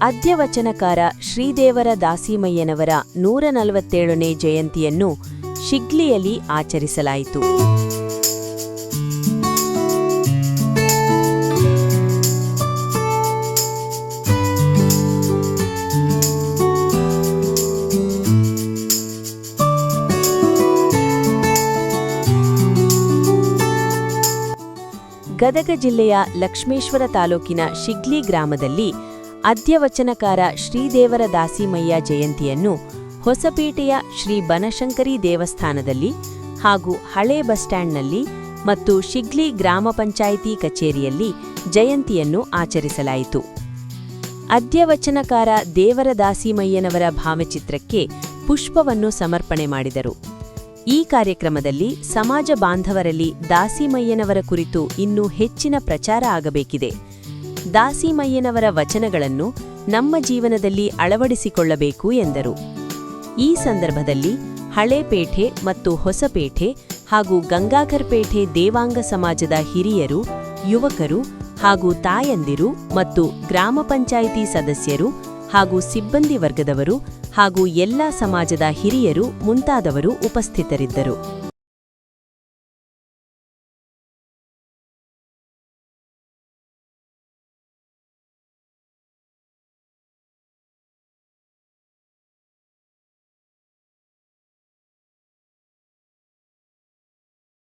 ಅದ್ಯವಚನಕಾರ ಶ್ರೀದೇವರ ದಾಸಿಮಯ್ಯನವರ 147ನೇ ಜಯಂತಿಯನ್ನು ಶಿಗ್ಲಿಯಲ್ಲಿ ಆಚರಿಸಲಾಯಿತು. ಗದಗ ಜಿಲ್ಲೆಯ ಲಕ್ಷ್ಮೇಶ್ವರ ತಾಲೂಕಿನ ಶಿಗ್ಲಿ ಗ್ರಾಮದಲ್ಲಿ ಅದ್ಯವಚನಕಾರ ಶ್ರೀದೇವರ ದಾಸಿಮಯ್ಯ ಜಯಂತಿಯನ್ನು ಹೊಸಪೇಟೆಯ ಶ್ರೀ ಬನಶಂಕರಿ ದೇವಸ್ಥಾನದಲ್ಲಿ ಹಾಗೂ ಹಳೇ ಬಸ್ ಸ್ಟ್ಯಾಂಡ್ನಲ್ಲಿ ಮತ್ತು ಶಿಗ್ಲಿ ಗ್ರಾಮ ಪಂಚಾಯಿತಿ ಕಚೇರಿಯಲ್ಲಿ ಜಯಂತಿಯನ್ನು ಆಚರಿಸಲಾಯಿತು. ಅದ್ಯವಚನಕಾರ ದೇವರ ದಾಸಿಮಯ್ಯನವರ ಭಾವಚಿತ್ರಕ್ಕೆ ಪುಷ್ಪವನ್ನು ಸಮರ್ಪಣೆ ಮಾಡಿದರು. ಈ ಕಾರ್ಯಕ್ರಮದಲ್ಲಿ ಸಮಾಜ ಬಾಂಧವರಲ್ಲಿ ದಾಸಿಮಯ್ಯನವರ ಕುರಿತು ಇನ್ನೂ ಹೆಚ್ಚಿನ ಪ್ರಚಾರ ಆಗಬೇಕಿದೆ. ದಾಸಿಮಯ್ಯನವರ ವಚನಗಳನ್ನು ನಮ್ಮ ಜೀವನದಲ್ಲಿ ಅಳವಡಿಸಿಕೊಳ್ಳಬೇಕು ಎಂದರು. ಈ ಸಂದರ್ಭದಲ್ಲಿ ಹಳೇಪೇಟೆ ಮತ್ತು ಹೊಸಪೇಟೆ ಹಾಗೂ ಗಂಗಾಕರ್ಪೇಟೆ ದೇವಾಂಗ ಸಮಾಜದ ಹಿರಿಯರು, ಯುವಕರು ಹಾಗೂ ತಾಯಂದಿರು ಮತ್ತು ಗ್ರಾಮ ಪಂಚಾಯಿತಿ ಸದಸ್ಯರು ಹಾಗೂ ಸಿಬ್ಬಂದಿ ವರ್ಗದವರು ಹಾಗೂ ಎಲ್ಲ ಸಮಾಜದ ಹಿರಿಯರು ಮುಂತಾದವರು ಉಪಸ್ಥಿತರಿದ್ದರು.